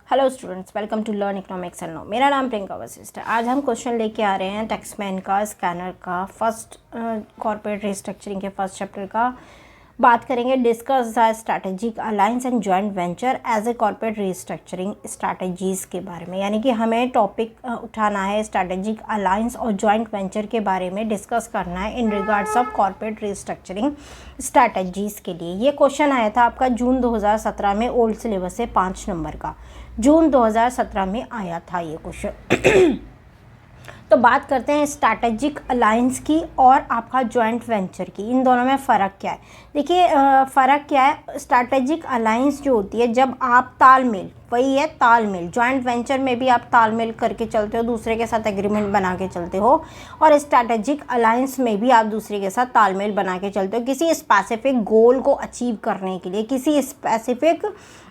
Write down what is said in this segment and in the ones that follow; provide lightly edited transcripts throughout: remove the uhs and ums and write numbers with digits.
Hello students, welcome to learn economics and know. मेरा नाम प्रियंका वशिष्ठ है। आज हम क्वेश्चन लेके आ रहे हैं टैक्समैन का, स्कैनर का, फर्स्ट कॉर्पोरेट रिस्ट्रक्चरिंग के फर्स्ट चैप्टर का। बात करेंगे discuss the strategic alliance and joint venture as a corporate restructuring strategies के बारे में। यानी कि हमें टॉपिक उठाना है स्ट्रैटेजिक अलायंस और जॉइंट वेंचर के बारे में डिस्कस करना है in regards of corporate restructuring strategies के लिए। ये क्वेश्चन आया था आपका जून 2017 में, ओल्ड सिलेबस से 5 नंबर का। जून 2017 में आया था ये क्वेश्चन। तो बात करते हैं स्ट्रैटेजिक अलायंस की और आपका जॉइंट वेंचर की। इन दोनों में फ़र्क क्या है? देखिए, फ़र्क क्या है। स्ट्रैटेजिक अलायंस जो होती है जब आप तालमेल, वही है तालमेल। जॉइंट वेंचर में भी आप तालमेल करके चलते हो, दूसरे के साथ एग्रीमेंट बना के चलते हो, और स्ट्रैटेजिक अलायंस में भी आप दूसरे के साथ तालमेल बना के चलते हो किसी स्पेसिफिक गोल को अचीव करने के लिए, किसी स्पेसिफिक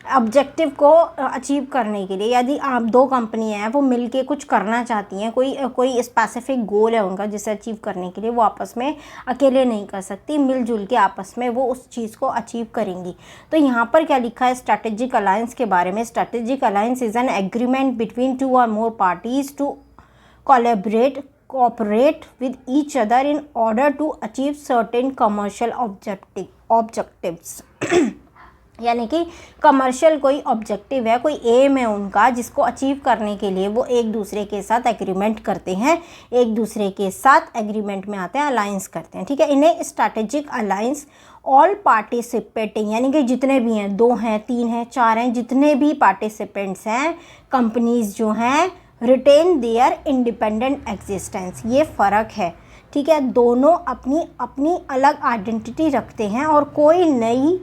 ऑब्जेक्टिव को अचीव करने के लिए। यदि आप दो कंपनियां हैं, वो मिलके कुछ करना चाहती हैं, कोई स्पेसिफिक गोल है उनका जिसे अचीव करने के लिए, वो आपस में अकेले नहीं कर सकती, मिलजुल के आपस में वो उस चीज़ को अचीव करेंगी। तो यहाँ पर क्या लिखा है स्ट्रैटेजिक अलायंस के बारे में? Strategic alliance is an agreement between two or more parties to cooperate with each other in order to achieve certain commercial objectives। यानी कि कमर्शियल कोई ऑब्जेक्टिव है, कोई एम है उनका, जिसको अचीव करने के लिए वो एक दूसरे के साथ एग्रीमेंट करते हैं, एक दूसरे के साथ एग्रीमेंट में आते हैं, अलायंस करते हैं। ठीक है, इन्हें स्ट्रैटेजिक अलायंस ऑल पार्टिसिपेटिंग, यानी कि जितने भी हैं, 2 हैं, 3 हैं, 4 हैं, जितने भी पार्टिसिपेंट्स हैं, कंपनीज जो हैं, रिटेन देयर इंडिपेंडेंट एग्जिस्टेंस। ये फ़र्क है। ठीक है, दोनों अपनी अपनी अलग आइडेंटिटी रखते हैं और कोई नई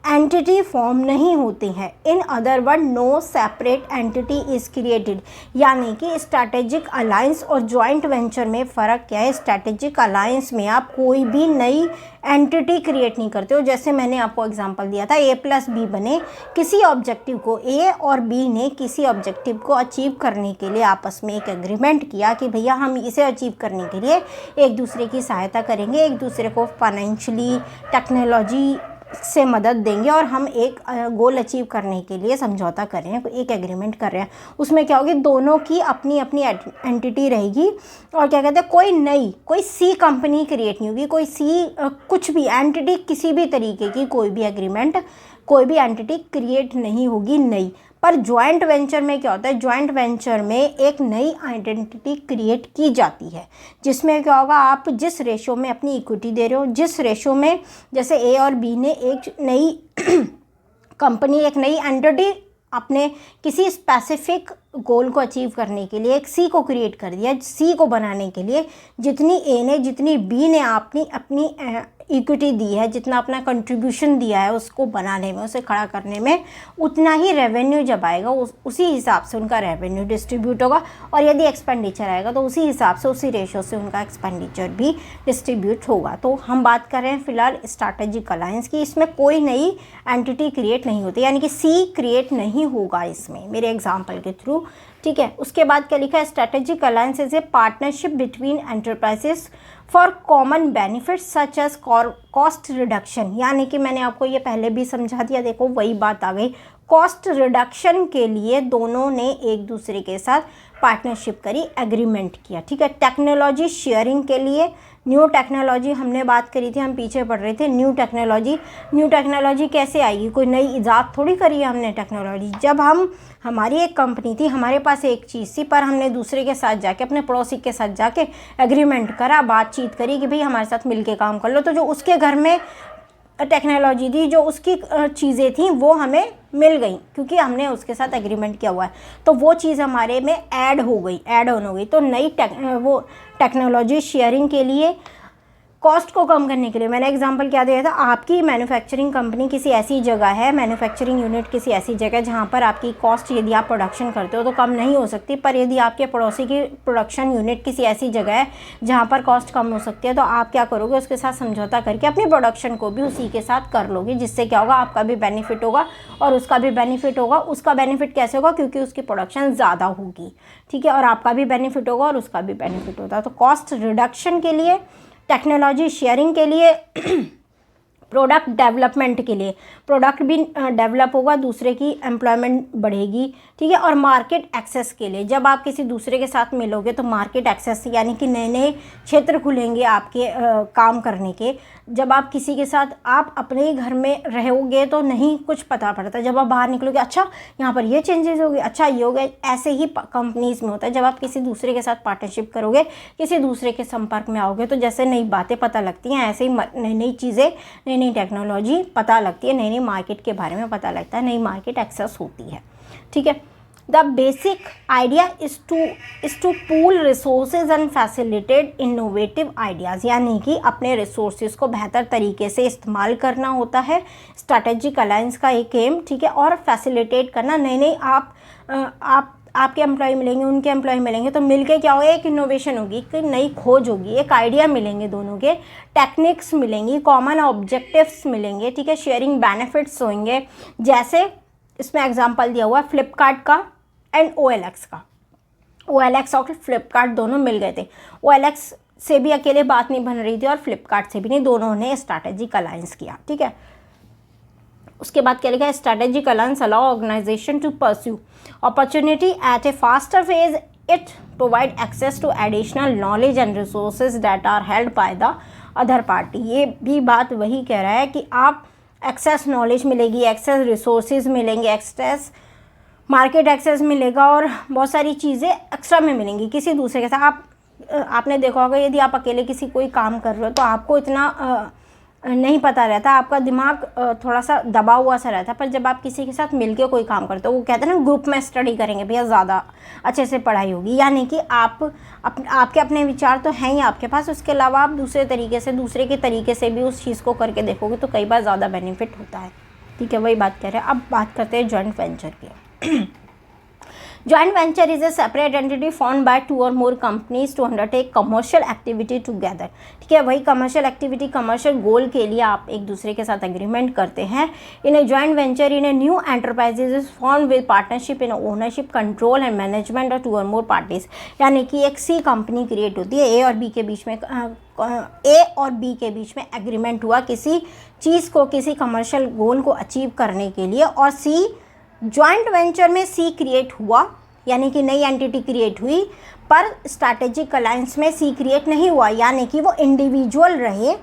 एंटिटी फॉर्म नहीं होती हैं। In other word, no separate entity is created. यानी कि स्ट्रैटेजिक अलायंस और जॉइंट वेंचर में फ़र्क क्या है? स्ट्रैटेजिक अलायंस में आप कोई भी नई एंटिटी क्रिएट नहीं करते हो। जैसे मैंने आपको एग्जांपल दिया था, A+B बने, किसी ऑब्जेक्टिव को A और B ने किसी ऑब्जेक्टिव को अचीव करने के लिए आपस में एक एग्रीमेंट किया कि भैया हम इसे अचीव करने के लिए एक दूसरे की सहायता करेंगे, एक दूसरे को फाइनेंशियली, टेक्नोलॉजी से मदद देंगे, और हम एक गोल अचीव करने के लिए समझौता कर रहे हैं, एक एग्रीमेंट कर रहे हैं। उसमें क्या होगी? दोनों की अपनी अपनी एंटिटी रहेगी, और क्या कहते हैं, कोई सी कंपनी क्रिएट नहीं होगी, कोई सी कुछ भी एंटिटी, किसी भी तरीके की कोई भी एग्रीमेंट, कोई भी एंटिटी क्रिएट नहीं होगी नई। पर जॉइंट वेंचर में क्या होता है? जॉइंट वेंचर में एक नई आइडेंटिटी क्रिएट की जाती है, जिसमें क्या होगा, आप जिस रेशो में अपनी इक्विटी दे रहे हो, जिस रेशो में, जैसे A और B ने एक नई कंपनी, एक नई एंटिटी अपने किसी स्पेसिफिक गोल को अचीव करने के लिए एक सी को क्रिएट कर दिया। सी को बनाने के लिए जितनी ए ने, जितनी बी ने अपनी इक्विटी दी है, जितना अपना कंट्रीब्यूशन दिया है उसको बनाने में, उसे खड़ा करने में, उतना ही रेवेन्यू जब आएगा उसी हिसाब से उनका रेवेन्यू डिस्ट्रीब्यूट होगा, और यदि एक्सपेंडिचर आएगा तो उसी हिसाब से, उसी रेशो से उनका एक्सपेंडिचर भी डिस्ट्रीब्यूट होगा। तो हम बात कर रहे हैं फिलहाल स्ट्रैटेजिक अलायंस की। इसमें कोई नई एंटिटी क्रिएट नहीं होती, यानी कि सी क्रिएट नहीं होगा इसमें, मेरे एग्जाम्पल के थ्रू। ठीक है, उसके बाद क्या लिखा है? Strategic alliance is a partnership between enterprises for common benefits such as cost reduction. यानी कि मैंने आपको ये पहले भी समझा दिया, देखो वही बात आ गई। कॉस्ट रिडक्शन के लिए दोनों ने एक दूसरे के साथ पार्टनरशिप करी, एग्रीमेंट किया। ठीक है, टेक्नोलॉजी शेयरिंग के लिए, न्यू टेक्नोलॉजी हमने बात करी थी, हम पीछे पढ़ रहे थे। न्यू टेक्नोलॉजी कैसे आएगी? कोई नई ईजाद थोड़ी करी है हमने टेक्नोलॉजी। जब हमारी एक कंपनी थी, हमारे पास एक चीज़ थी, पर हमने दूसरे के साथ जाके, अपने पड़ोसी के साथ जाके एग्रीमेंट करा, बातचीत करी कि भाई हमारे साथ मिलके काम कर लो। तो जो उसके घर में टेक्नोलॉजी थी, जो उसकी चीज़ें थी, वो हमें मिल गई, क्योंकि हमने उसके साथ एग्रीमेंट किया हुआ है। तो वो चीज़ हमारे में ऐड ऑन हो गई। तो नई टेक्नोलॉजी शेयरिंग के लिए, कॉस्ट को कम करने के लिए, मैंने एग्जांपल क्या दिया था, आपकी मैन्युफैक्चरिंग कंपनी किसी ऐसी जगह है, मैन्युफैक्चरिंग यूनिट किसी ऐसी जगह जहाँ पर आपकी कॉस्ट, यदि आप प्रोडक्शन करते हो तो कम नहीं हो सकती, पर यदि आपके पड़ोसी की प्रोडक्शन यूनिट किसी ऐसी जगह है जहाँ पर कॉस्ट कम हो सकती है, तो आप क्या करोगे? उसके साथ समझौता करके अपनी प्रोडक्शन को भी उसी के साथ कर लोगे, जिससे क्या होगा, आपका भी बेनिफिट होगा और उसका भी बेनिफिट होगा। उसका बेनिफिट कैसे होगा? क्योंकि उसकी प्रोडक्शन ज़्यादा होगी। ठीक है, और आपका भी बेनिफिट होगा और उसका भी बेनिफिट होता है। तो कॉस्ट रिडक्शन के लिए, टेक्नोलॉजी शेयरिंग के लिए प्रोडक्ट डेवलपमेंट के लिए, प्रोडक्ट भी डेवलप होगा, दूसरे की एम्प्लॉयमेंट बढ़ेगी, ठीक है। और मार्केट एक्सेस के लिए, जब आप किसी दूसरे के साथ मिलोगे तो मार्केट एक्सेस यानी कि नए नए क्षेत्र खुलेंगे आपके काम करने के। जब आप किसी के साथ, आप अपने ही घर में रहोगे तो नहीं कुछ पता पड़ता, जब आप बाहर निकलोगे अच्छा यहाँ पर ये चेंजेस हो गए, अच्छा ये हो गए। ऐसे ही कंपनीज़ में होता है, जब आप किसी दूसरे के साथ पार्टनरशिप करोगे, किसी दूसरे के संपर्क में आओगे तो जैसे नई बातें पता लगती हैं, ऐसे ही नई नई चीज़ें, नई नई टेक्नोलॉजी पता लगती है, नई नई मार्केट के बारे में पता लगता है, नई मार्केट एक्सेस होती है, ठीक है। The basic idea is to pool resources and facilitate innovative ideas, यानी कि अपने रिसोर्सेज को बेहतर तरीके से इस्तेमाल करना होता है, स्ट्रैटेजिक अलायंस का एक एम, ठीक है। और फैसिलिटेट करना, नई नई आपके एम्प्लॉय मिलेंगे, उनके एम्प्लॉय मिलेंगे, तो मिलके क्या होगा, एक इनोवेशन होगी, एक नई खोज होगी, एक आइडिया मिलेंगे दोनों के, टेक्निक्स मिलेंगी, कॉमन ऑब्जेक्टिव्स मिलेंगे, ठीक है। शेयरिंग बेनिफिट्स होंगे, जैसे इसमें एग्जांपल दिया हुआ है फ्लिपकार्ट का एंड OLX का। OLX और फ्लिपकार्ट दोनों मिल गए थे, OLX से भी अकेले बात नहीं बन रही थी और फ्लिपकार्ट से भी नहीं, दोनों ने स्ट्रैटेजिक अलायंस किया, ठीक है। उसके बाद क्या लिखा है, strategic alliance allow organisation to pursue opportunity at a faster phase, it provide access to additional knowledge and resources that are held by the other party. ये भी बात वही कह रहा है कि आप एक्सेस नॉलेज मिलेगी, एक्सेस रिसोर्सेज मिलेंगे, एक्सेस मार्केट एक्सेस मिलेगा और बहुत सारी चीज़ें एक्स्ट्रा में मिलेंगी किसी दूसरे के साथ। आपने देखा होगा, यदि आप अकेले किसी कोई काम कर रहे हो तो आपको इतना नहीं पता रहता, आपका दिमाग थोड़ा सा दबा हुआ सा रहता है। पर जब आप किसी के साथ मिलके कोई काम करते हो, वो कहते हैं ना ग्रुप में स्टडी करेंगे भैया, ज़्यादा अच्छे से पढ़ाई होगी। यानी कि आपके अपने विचार तो हैं ही आपके पास, उसके अलावा आप दूसरे के तरीके से भी उस चीज़ को करके देखोगे तो कई बार ज़्यादा बेनिफिट होता है, ठीक है। वही बात कह रहे हैं। अब बात करते हैं जॉइंट वेंचर की। Joint venture is a separate entity formed by two or more companies to undertake commercial activity together, ठीक है। वही कमर्शियल एक्टिविटी, कमर्शियल गोल के लिए आप एक दूसरे के साथ एग्रीमेंट करते हैं। In a joint venture in a new enterprises is form with partnership in ownership, control and management of two or more parties, यानी कि एक सी कंपनी क्रिएट होती है, ए और बी के बीच में एग्रीमेंट हुआ किसी चीज़ को, किसी कमर्शियल गोल को अचीव करने के लिए, और सी जॉइंट वेंचर में सी क्रिएट हुआ, यानी कि नई एंटिटी क्रिएट हुई, पर स्ट्रैटेजिक अलायंस में सी क्रिएट नहीं हुआ, यानी कि वो इंडिविजुअल रहे।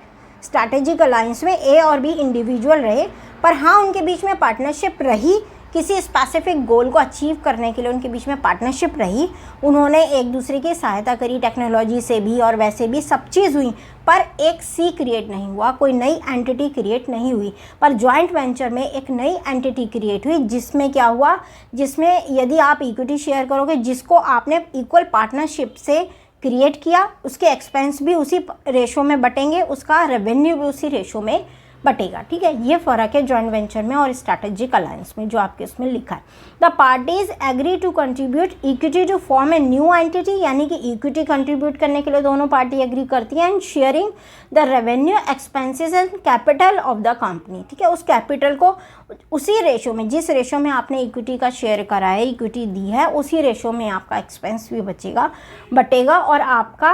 स्ट्रैटेजिक अलायंस में ए और बी इंडिविजुअल रहे, पर हाँ उनके बीच में पार्टनरशिप रही, किसी स्पेसिफिक गोल को अचीव करने के लिए उनके बीच में पार्टनरशिप रही। उन्होंने एक दूसरे की सहायता करी, टेक्नोलॉजी से भी और वैसे भी सब चीज़ हुई, पर एक सी क्रिएट नहीं हुआ, कोई नई एंटिटी क्रिएट नहीं हुई। पर जॉइंट वेंचर में एक नई एंटिटी क्रिएट हुई, जिसमें क्या हुआ, जिसमें यदि आप इक्विटी शेयर करोगे, जिसको आपने इक्वल पार्टनरशिप से क्रिएट किया, उसके एक्सपेंस भी उसी रेशो में बटेंगे, उसका रेवेन्यू भी उसी रेशो में बटेगा, ठीक है। ये फ़र्क है जॉइंट वेंचर में और स्ट्रैटेजिक अलायंस में, जो आपके उसमें लिखा है। The parties agree to contribute equity to form a new entity, यानी कि इक्विटी कंट्रीब्यूट करने के लिए दोनों पार्टी एग्री करती हैं, and sharing the revenue, expenses and capital of the company, ठीक है। उस कैपिटल को उसी रेशो में, जिस रेशो में आपने इक्विटी का शेयर करा है, इक्विटी दी है, उसी रेशो में आपका एक्सपेंस भी बटेगा और आपका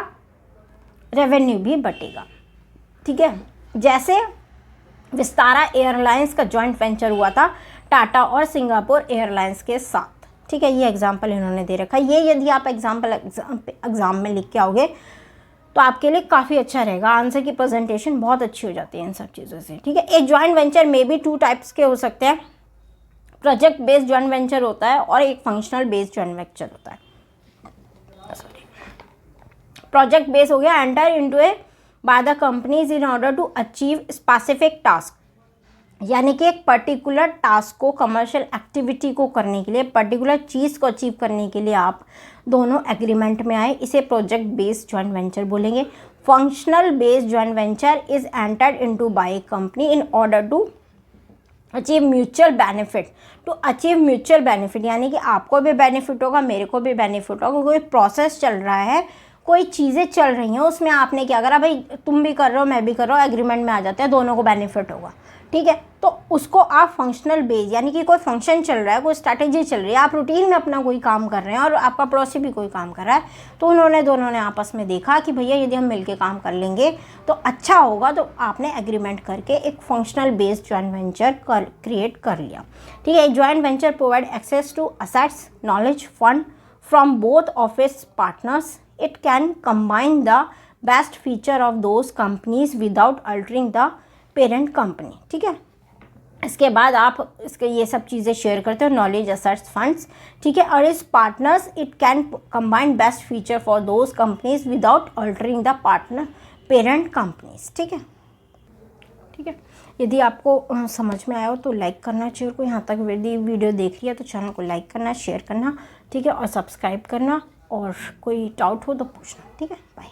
रेवेन्यू भी बटेगा, ठीक है। जैसे विस्तारा एयरलाइंस का जॉइंट वेंचर हुआ था टाटा और सिंगापुर एयरलाइंस के साथ, ठीक है। ये एग्जाम्पल इन्होंने दे रखा है। ये यदि आप एग्जाम में लिख के आओगे तो आपके लिए काफ़ी अच्छा रहेगा, आंसर की प्रेजेंटेशन बहुत अच्छी हो जाती है इन सब चीज़ों से, ठीक है। एक जॉइंट वेंचर में भी 2 टाइप्स के हो सकते हैं, प्रोजेक्ट बेस्ड जॉइंट वेंचर होता है और एक फंक्शनल बेस्ड जॉइंट वेंचर होता है। प्रोजेक्ट बेस्ड हो गया, enter into A by the companies in order to achieve specific task, यानी कि एक पर्टिकुलर टास्क को, कमर्शियल एक्टिविटी को करने के लिए, पर्टिकुलर चीज़ को अचीव करने के लिए आप दोनों एग्रीमेंट में आए, इसे प्रोजेक्ट बेस्ड जॉइंट वेंचर बोलेंगे। Functional based joint venture is entered into by a company in order to achieve mutual benefit, यानी कि आपको भी बेनिफिट होगा, मेरे को भी बेनिफिट होगा, कोई प्रोसेस चल रहा है, कोई चीज़ें चल रही हैं, उसमें आपने क्या करा, भाई तुम भी कर रहे हो मैं भी कर रहा हूँ, एग्रीमेंट में आ जाते हैं, दोनों को बेनिफिट होगा, ठीक है। तो उसको आप फंक्शनल बेस, यानी कि कोई फंक्शन चल रहा है, कोई स्ट्रैटेजी चल रही है, आप रूटीन में अपना कोई काम कर रहे हैं और आपका पड़ोसी भी कोई काम कर रहा है, तो उन्होंने दोनों ने आपस में देखा कि भैया यदि हम मिलके काम कर लेंगे तो अच्छा होगा, तो आपने एग्रीमेंट करके एक functional based joint venture create कर लिया। ठीक है। Joint venture provide access to assets, knowledge, fund from both of its partners. It can combine the best feature of those companies without altering the parent company. ठीक है। इसके बाद आप इसके ये सब चीज़ें शेयर करते हो, नॉलेज, असेट्स, फंड्स। ठीक है। और इस partners it can combine best feature for those companies without altering the partner parent companies. ठीक है। ठीक है। यदि आपको समझ में आया हो तो लाइक करना चाहिए, को यहाँ तक यदि वीडियो देख रही है तो चैनल को लाइक करना, शेयर करना। ठीक है। और सब्सक्राइब करना, और कोई डाउट हो तो पूछना। ठीक है। बाय।